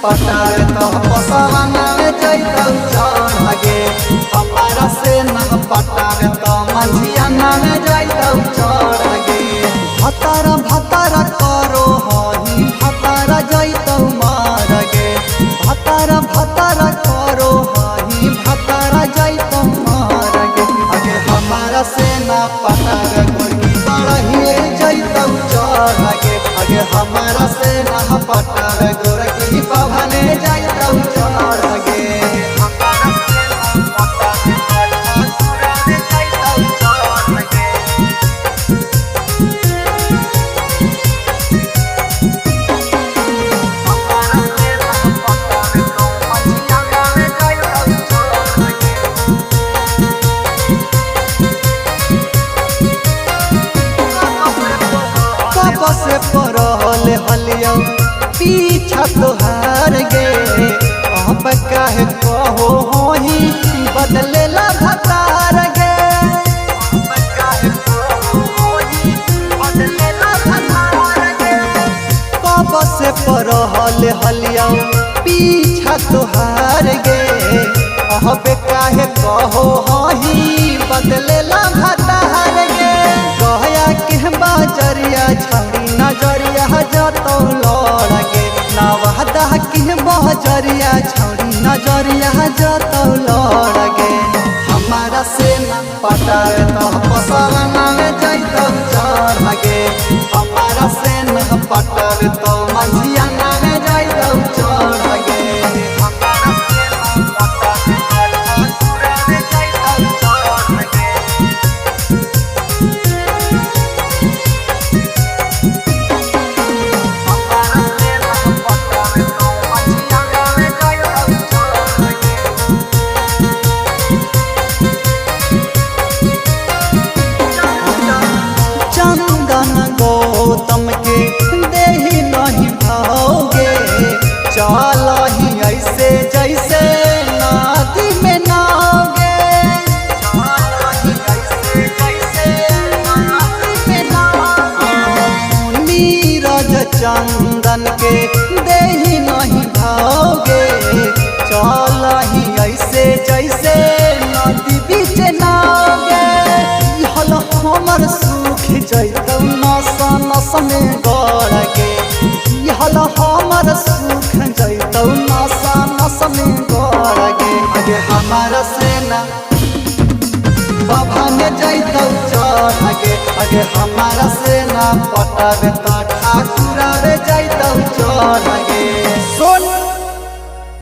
पटावे तो पसवाना में जैतौ चढ़ गे। हमारा से न पटावे तो मंझियाना में जैतौ चढ़ गे। भतारा भतारा करो हही भतारा जैतौ मार गे। भतारा भतारा करो हही भतारा जैतौ मार गे। अगे हमारा से न पटावे गोरकी बड़हिए जैतौ चढ़ गे। अगे हमारा से न पटावे गोरकी बभने जैतौ चढ़ गे। से परल हलियो पीछा तोहार गे। अब काहे कहो होही बदलेला भतार गे। अब काहे कहो होही बदलेला भतार गे। कब से परल हलियो पीछा तोहार गे। अब काहे कहो होही बदलेला भतार गे। कहया के बाजरिया छौरी नजरिया जतौ लड़ गे। नवादा के बाजरिया छौरी नजरिया जतौ लड़ गे। हमारा से न पटावे तो पसवाना में जैतौ चढ़ गे। हमारा से न पटावे तो मंझियाना में जैतौ चढ़ गे। गौतम के देही नहीं भाओगे। चल ही ऐसे जैसे नदी में नाओगे। नीरज चंदन के देही नहीं भाओगे। चल ही ऐसे जैसे नदी बीच नाओगे। हल हमर सुख जैतौ नस नस में गड़ गे। हल हमर सुख जैतौ नस नस में गड़ गे। अगे हमारा से न बभने जैतौ चढ़ गे। अगे हमारा से न पटावे तो ठाकुरा रे जैतौ चढ़ गे।